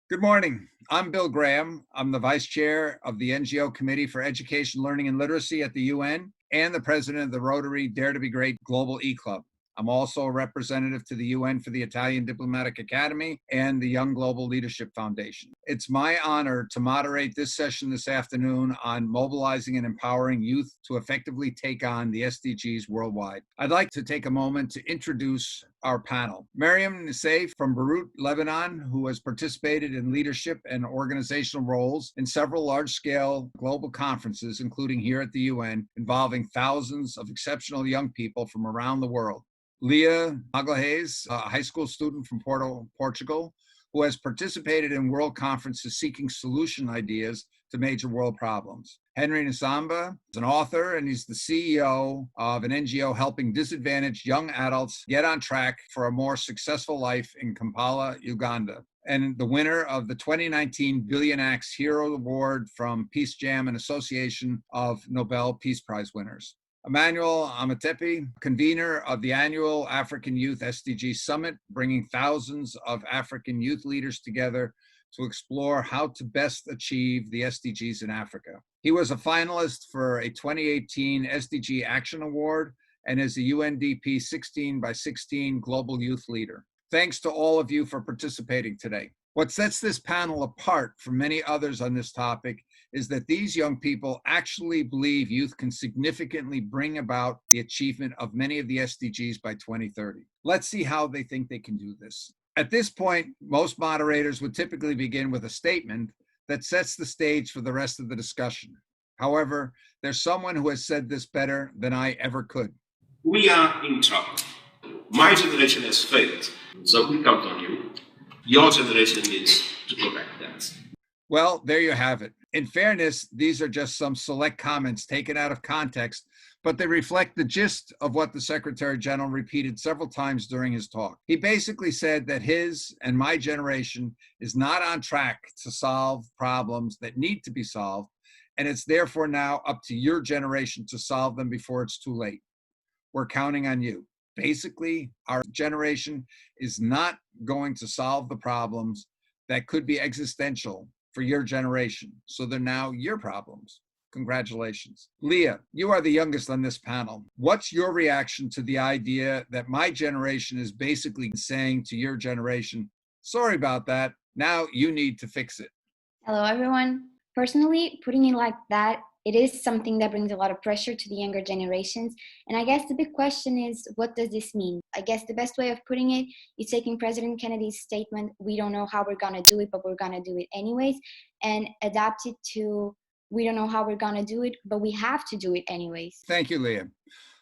Good morning. I'm Bill Graham. I'm the Vice Chair of the NGO Committee for Education, Learning, and Literacy at the UN and the President of the Rotary Dare to be Great Global E-Club. I'm also a representative to the UN for the Italian Diplomatic Academy and the Young Global Leadership Foundation. It's my honor to moderate this session this afternoon on mobilizing and empowering youth to effectively take on the SDGs worldwide. I'd like to take a moment to introduce our panel. Mariam Nassef from Beirut, Lebanon, who has participated in leadership and organizational roles in several large-scale global conferences, including here at the UN, involving thousands of exceptional young people from around the world. Leah Magalhaes, a high school student from Portugal, who has participated in world conferences seeking solution ideas to major world problems. Henry Nsamba is an author, and he's the CEO of an NGO helping disadvantaged young adults get on track for a more successful life in Kampala, Uganda, and the winner of the 2019 Billion Acts Hero Award from Peace Jam, an association of Nobel Peace Prize winners. Emmanuel Amatepe, convener of the annual African Youth SDG Summit, bringing thousands of African youth leaders together to explore how to best achieve the SDGs in Africa. He was a finalist for a 2018 SDG Action Award and is a UNDP 16 by 16 Global Youth Leader. Thanks to all of you for participating today. What sets this panel apart from many others on this topic is that these young people actually believe youth can significantly bring about the achievement of many of the SDGs by 2030. Let's see how they think they can do this. At this point, most moderators would typically begin with a statement that sets the stage for the rest of the discussion. However, there's someone who has said this better than I ever could. We are in trouble. My generation has failed, so we count on you. Your generation needs to correct that. Well, there you have it. In fairness, these are just some select comments taken out of context, but they reflect the gist of what the Secretary General repeated several times during his talk. He basically said that his and my generation is not on track to solve problems that need to be solved, and it's therefore now up to your generation to solve them before it's too late. We're counting on you. Basically, our generation is not going to solve the problems that could be existential for your generation. So they're now your problems. Congratulations. Leah, you are the youngest on this panel. What's your reaction to the idea that my generation is basically saying to your generation, sorry about that, now you need to fix it? Hello, everyone. Personally, putting it like that, it is something that brings a lot of pressure to the younger generations. And I guess the big question is, what does this mean? I guess the best way of putting it is taking President Kennedy's statement, we don't know how we're going to do it, but we're going to do it anyways, and adapt it to, we don't know how we're going to do it, but we have to do it anyways. Thank you, Leah.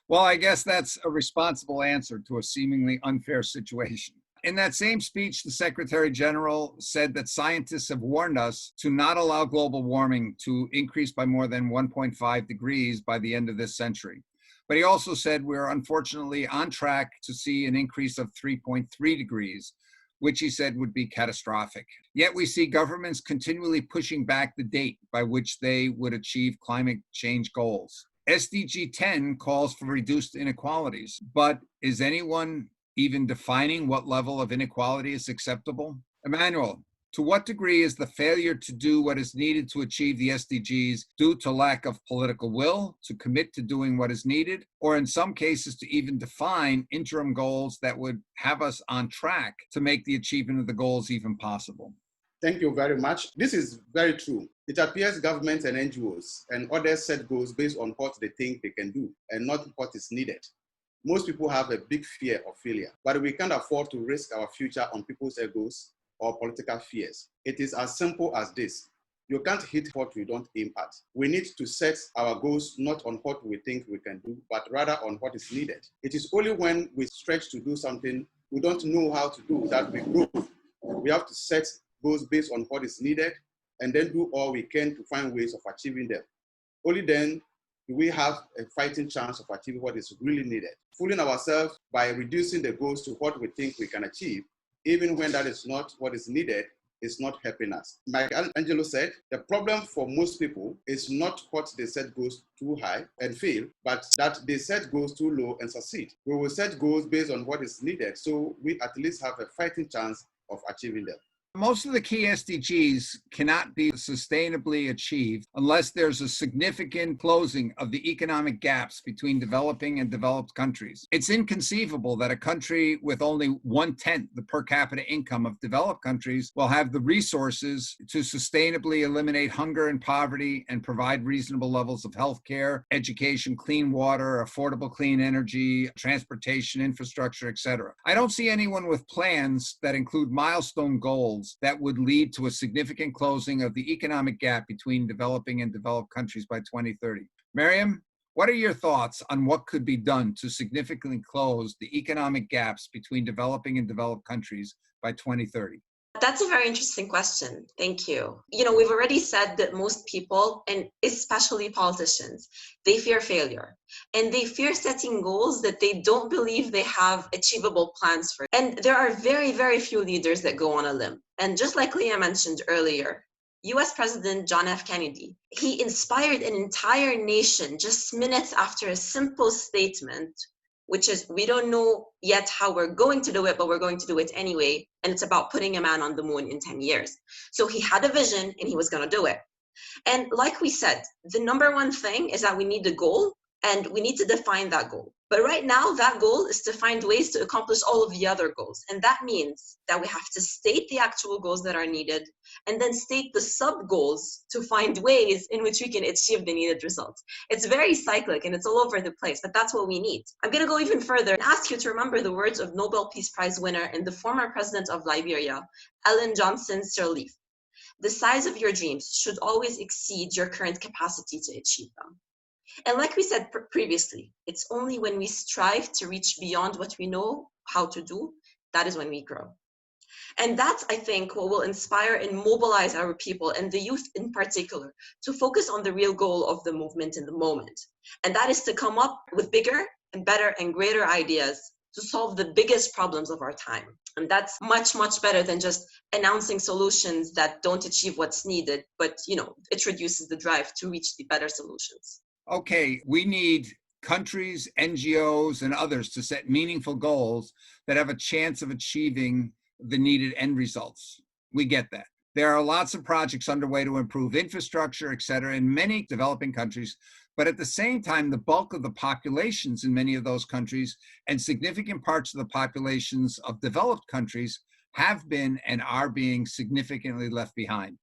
Well, I guess that's a responsible answer to a seemingly unfair situation. In that same speech, the Secretary General said that scientists have warned us to not allow global warming to increase by more than 1.5 degrees by the end of this century. But he also said we're unfortunately on track to see an increase of 3.3 degrees, which he said would be catastrophic. Yet we see governments continually pushing back the date by which they would achieve climate change goals. SDG 10 calls for reduced inequalities, but is anyone even defining what level of inequality is acceptable? Emmanuel, to what degree is the failure to do what is needed to achieve the SDGs due to lack of political will to commit to doing what is needed, or in some cases to even define interim goals that would have us on track to make the achievement of the goals even possible? Thank you very much. This is very true. It appears governments and NGOs and others set goals based on what they think they can do and not what is needed. Most people have a big fear of failure, but we can't afford to risk our future on people's egos or political fears. It is as simple as this. You can't hit what you don't aim at. We need to set our goals not on what we think we can do, but rather on what is needed. It is only when we stretch to do something we don't know how to do that we grow. We have to set goals based on what is needed and then do all we can to find ways of achieving them. Only then do we have a fighting chance of achieving what is really needed. Fooling ourselves by reducing the goals to what we think we can achieve, even when that is not what is needed, is not helping us. Like Angelo said, the problem for most people is not what they set goals too high and fail, but that they set goals too low and succeed. We will set goals based on what is needed, so we at least have a fighting chance of achieving them. Most of the key SDGs cannot be sustainably achieved unless there's a significant closing of the economic gaps between developing and developed countries. It's inconceivable that a country with only 1/10 the per capita income of developed countries will have the resources to sustainably eliminate hunger and poverty and provide reasonable levels of health care, education, clean water, affordable clean energy, transportation, infrastructure, etc. I don't see anyone with plans that include milestone goals that would lead to a significant closing of the economic gap between developing and developed countries by 2030. Miriam, what are your thoughts on what could be done to significantly close the economic gaps between developing and developed countries by 2030? That's a very interesting question. Thank you. We've already said that most people, and especially politicians, they fear failure and they fear setting goals that they don't believe they have achievable plans for. And there are very, very few leaders that go on a limb. And just like Leah mentioned earlier, US President John F. Kennedy, he inspired an entire nation just minutes after a simple statement, which is, we don't know yet how we're going to do it, but we're going to do it anyway. And it's about putting a man on the moon in 10 years. So he had a vision and he was going to do it. And like we said, the number one thing is that we need a goal and we need to define that goal. But right now, that goal is to find ways to accomplish all of the other goals. And that means that we have to state the actual goals that are needed and then state the sub-goals to find ways in which we can achieve the needed results. It's very cyclic and it's all over the place, but that's what we need. I'm going to go even further and ask you to remember the words of Nobel Peace Prize winner and the former president of Liberia, Ellen Johnson Sirleaf. The size of your dreams should always exceed your current capacity to achieve them. And like we said previously, it's only when we strive to reach beyond what we know how to do, that is when we grow. And that's, I think, what will inspire and mobilize our people and the youth in particular to focus on the real goal of the movement in the moment. And that is to come up with bigger and better and greater ideas to solve the biggest problems of our time. And that's much, much better than just announcing solutions that don't achieve what's needed, but it reduces the drive to reach the better solutions. Okay, we need countries, NGOs, and others to set meaningful goals that have a chance of achieving the needed end results. We get that. There are lots of projects underway to improve infrastructure, et cetera, in many developing countries. But at the same time, the bulk of the populations in many of those countries and significant parts of the populations of developed countries have been and are being significantly left behind.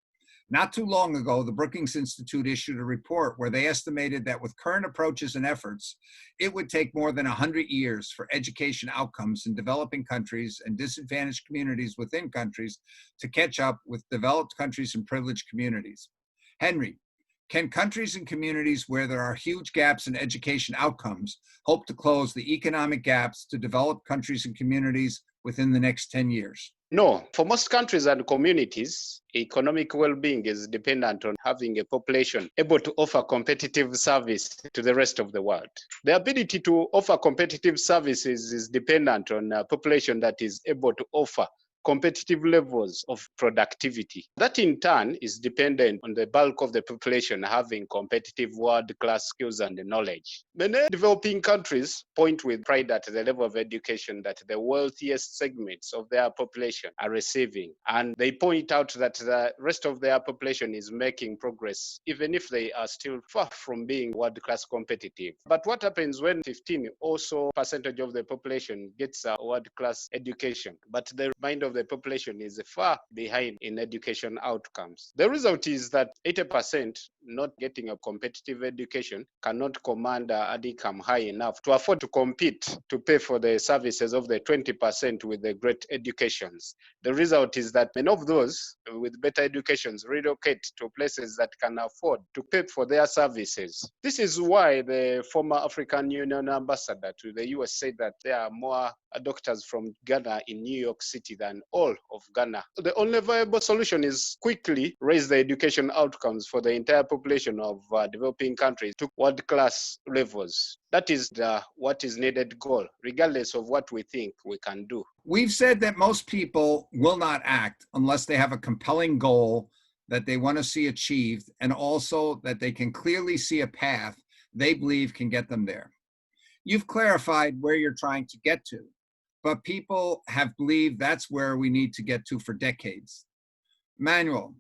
Not too long ago, the Brookings Institute issued a report where they estimated that with current approaches and efforts, it would take more than 100 years for education outcomes in developing countries and disadvantaged communities within countries to catch up with developed countries and privileged communities. Henry, can countries and communities where there are huge gaps in education outcomes hope to close the economic gaps to developed countries and communities within the next 10 years? No, for most countries and communities, economic well-being is dependent on having a population able to offer competitive service to the rest of the world. The ability to offer competitive services is dependent on a population that is able to offer competitive levels of productivity. That in turn is dependent on the bulk of the population having competitive world-class skills and knowledge. Many developing countries point with pride at the level of education that the wealthiest segments of their population are receiving. And they point out that the rest of their population is making progress, even if they are still far from being world-class competitive. But what happens when 15% or so of the population gets a world-class education, but the remainder of the population is far behind in education outcomes? The result is that 80% not getting a competitive education cannot command an income high enough to afford to compete to pay for the services of the 20% with the great educations. The result is that many of those with better educations relocate to places that can afford to pay for their services. This is why the former African Union ambassador to the US said that there are more doctors from Ghana in New York City than all of Ghana. The only viable solution is quickly raise the education outcomes for the entire population of developing countries to world-class levels. That is what is needed goal, regardless of what we think we can do. We've said that most people will not act unless they have a compelling goal that they want to see achieved, and also that they can clearly see a path they believe can get them there. You've clarified where you're trying to get to, but people have believed that's where we need to get to for decades. Manuel,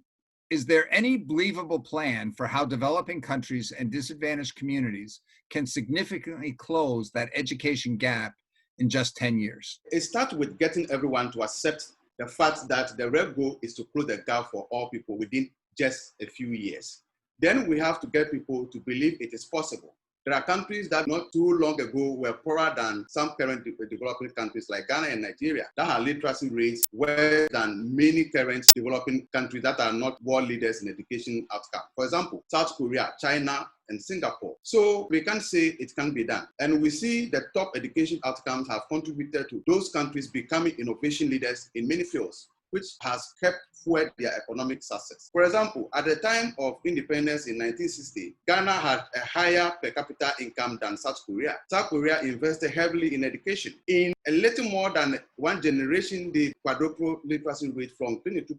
is there any believable plan for how developing countries and disadvantaged communities can significantly close that education gap in just 10 years? It starts with getting everyone to accept the fact that the real goal is to close the gap for all people within just a few years. Then we have to get people to believe it is possible. There are countries that not too long ago were poorer than some current developing countries like Ghana and Nigeria that have literacy rates worse than many current developing countries that are not world leaders in education outcome. For example, South Korea, China, and Singapore. So we can say it can be done. And we see the top education outcomes have contributed to those countries becoming innovation leaders in many fields, which has kept fueled their economic success. For example, at the time of independence in 1960, Ghana had a higher per capita income than South Korea. South Korea invested heavily in education. In a little more than one generation, they quadrupled literacy rate from 22%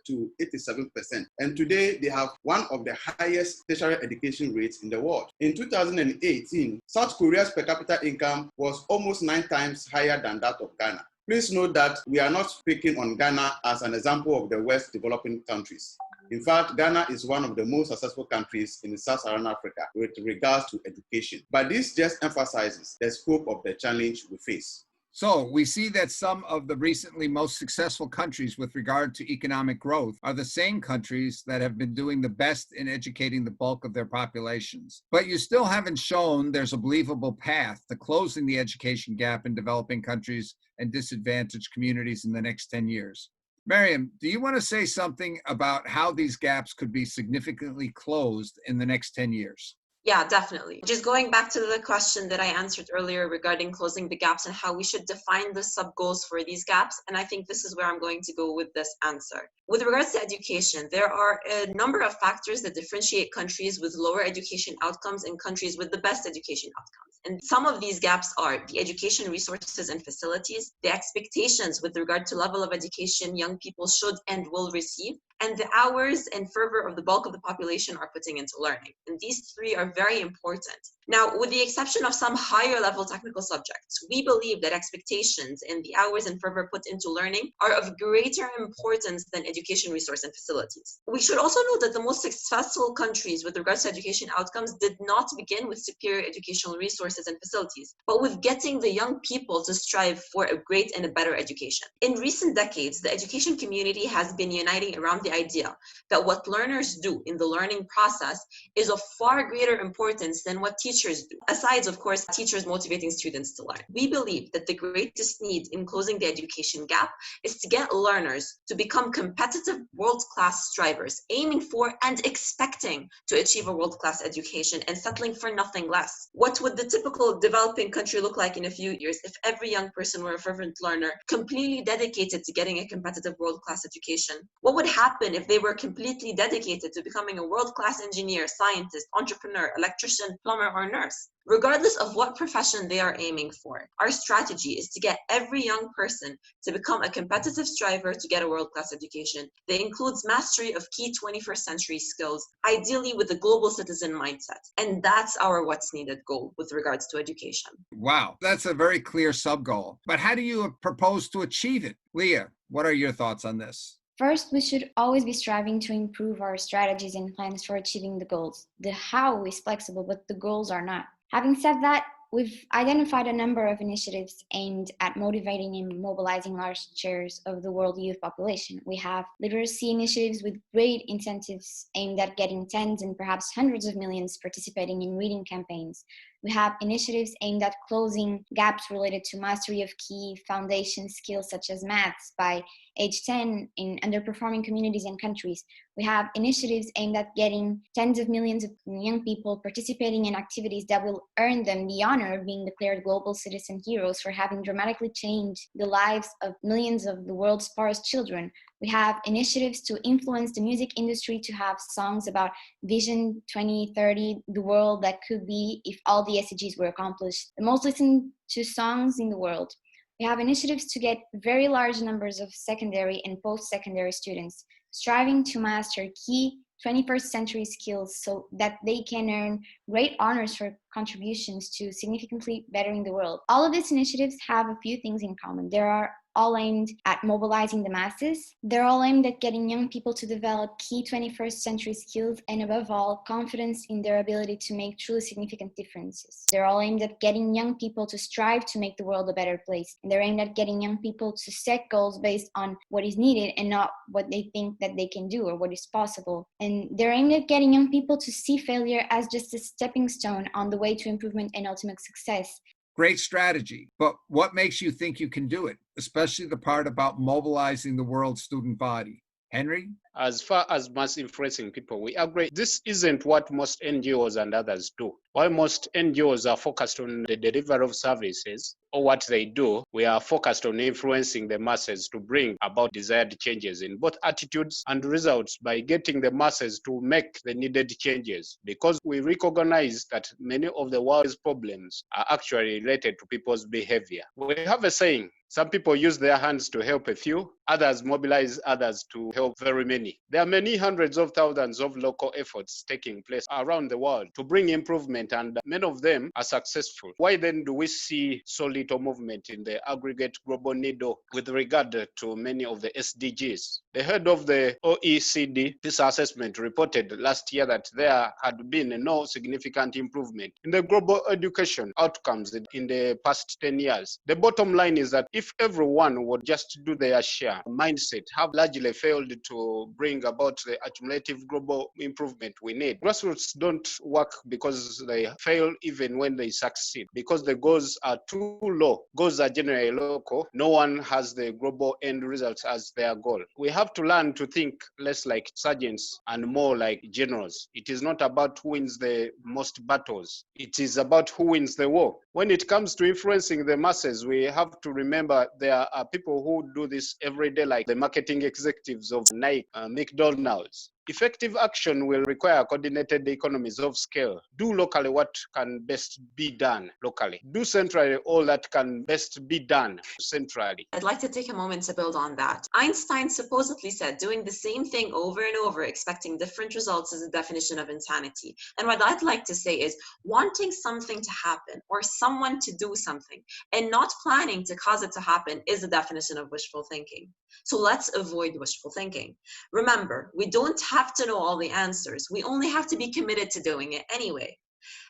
to 87%. And today, they have one of the highest tertiary education rates in the world. In 2018, South Korea's per capita income was almost 9 times higher than that of Ghana. Please note that we are not speaking on Ghana as an example of the West developing countries. In fact, Ghana is one of the most successful countries in Sub-Saharan Africa with regards to education. But this just emphasizes the scope of the challenge we face. So we see that some of the recently most successful countries with regard to economic growth are the same countries that have been doing the best in educating the bulk of their populations. But you still haven't shown there's a believable path to closing the education gap in developing countries and disadvantaged communities in the next 10 years. Miriam, do you want to say something about how these gaps could be significantly closed in the next 10 years? Yeah, definitely. Just going back to the question that I answered earlier regarding closing the gaps and how we should define the sub-goals for these gaps. And I think this is where I'm going to go with this answer. With regards to education, there are a number of factors that differentiate countries with lower education outcomes and countries with the best education outcomes. And some of these gaps are the education resources and facilities, the expectations with regard to level of education young people should and will receive, and the hours and fervor of the bulk of the population are putting into learning. And these three are very important. Now, with the exception of some higher level technical subjects, we believe that expectations and the hours and fervor put into learning are of greater importance than education resource and facilities. We should also note that the most successful countries with regards to education outcomes did not begin with superior educational resources and facilities, but with getting the young people to strive for a great and a better education. In recent decades, the education community has been uniting around the idea that what learners do in the learning process is of far greater importance than what teachers do, aside, of course, teachers motivating students to learn. We believe that the greatest need in closing the education gap is to get learners to become competitive world-class strivers, aiming for and expecting to achieve a world-class education and settling for nothing less. What would the typical developing country look like in a few years if every young person were a fervent learner, completely dedicated to getting a competitive world-class education? What would happen if they were completely dedicated to becoming a world-class engineer, scientist, entrepreneur, electrician, plumber, or nurse? Regardless of what profession they are aiming for, our strategy is to get every young person to become a competitive striver to get a world-class education that includes mastery of key 21st century skills, ideally with a global citizen mindset. And that's our what's needed goal with regards to education. Wow, that's a very clear sub-goal. But how do you propose to achieve it? Leah, what are your thoughts on this? First, we should always be striving to improve our strategies and plans for achieving the goals. The how is flexible, but the goals are not. Having said that, we've identified a number of initiatives aimed at motivating and mobilizing large shares of the world youth population. We have literacy initiatives with great incentives aimed at getting tens and perhaps hundreds of millions participating in reading campaigns. We have initiatives aimed at closing gaps related to mastery of key foundation skills such as maths by age 10 in underperforming communities and countries. We have initiatives aimed at getting tens of millions of young people participating in activities that will earn them the honor of being declared global citizen heroes for having dramatically changed the lives of millions of the world's poorest children. We have initiatives to influence the music industry to have songs about Vision 2030, the world that could be if all the SDGs were accomplished, the most listened to songs in the world. We have initiatives to get very large numbers of secondary and post-secondary students striving to master key 21st century skills so that they can earn great honors for contributions to significantly bettering the world. All of these initiatives have a few things in common. There are all aimed at mobilizing the masses. They're all aimed at getting young people to develop key 21st century skills and, above all, confidence in their ability to make truly significant differences. They're all aimed at getting young people to strive to make the world a better place. And they're aimed at getting young people to set goals based on what is needed and not what they think that they can do or what is possible. And they're aimed at getting young people to see failure as just a stepping stone on the way to improvement and ultimate success. Great strategy. But what makes you think you can do it, especially the part about mobilizing the world student body? Henry? As far as mass influencing people, we agree this isn't what most NGOs and others do. While most NGOs are focused on the delivery of services or what they do, we are focused on influencing the masses to bring about desired changes in both attitudes and results by getting the masses to make the needed changes, because we recognize that many of the world's problems are actually related to people's behavior. We have a saying, some people use their hands to help a few, others mobilize others to help very many. There are many hundreds of thousands of local efforts taking place around the world to bring improvement, and many of them are successful. Why then do we see so little movement in the aggregate global needle with regard to many of the SDGs? The head of the OECD Peace Assessment reported last year that there had been no significant improvement in the global education outcomes in the past 10 years. The bottom line is that if everyone would just do their share, mindset have largely failed to bring about the accumulative global improvement we need. Grassroots don't work because they fail even when they succeed, because the goals are too low. Goals are generally local. No one has the global end results as their goal. We have to learn to think less like sergeants and more like generals. It is not about who wins the most battles. It is about who wins the war. When it comes to influencing the masses, we have to remember there are people who do this every day, like the marketing executives of Nike, McDonald's. Effective action will require coordinated economies of scale. Do locally what can best be done locally. Do centrally all that can best be done centrally. I'd like to take a moment to build on that. Einstein supposedly said doing the same thing over and over, expecting different results, is a definition of insanity. And what I'd like to say is wanting something to happen or someone to do something and not planning to cause it to happen is a definition of wishful thinking. So let's avoid wishful thinking. Remember, we don't have to know all the answers. We only have to be committed to doing it anyway.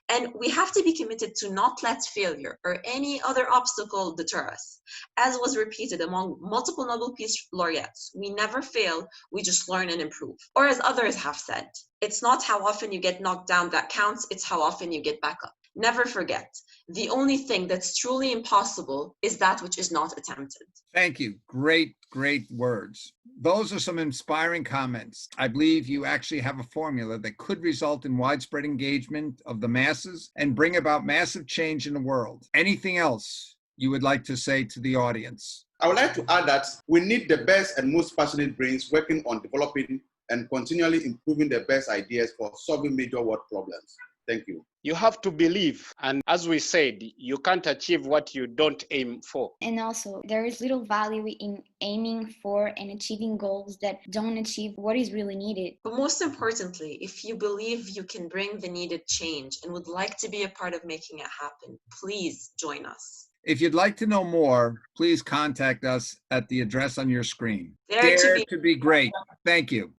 And we have to be committed to not let failure or any other obstacle deter us. As was repeated among multiple Nobel Peace laureates, we never fail, we just learn and improve. Or as others have said, it's not how often you get knocked down that counts, it's how often you get back up. Never forget, the only thing that's truly impossible is that which is not attempted. Thank you. Great, great words. Those are some inspiring comments. I believe you actually have a formula that could result in widespread engagement of the masses and bring about massive change in the world. Anything else you would like to say to the audience? I would like to add that we need the best and most passionate brains working on developing and continually improving the best ideas for solving major world problems. Thank you. You have to believe, and as we said, you can't achieve what you don't aim for. And also, there is little value in aiming for and achieving goals that don't achieve what is really needed. But most importantly, if you believe you can bring the needed change and would like to be a part of making it happen, please join us. If you'd like to know more, please contact us at the address on your screen. Dare to to be great. Thank you.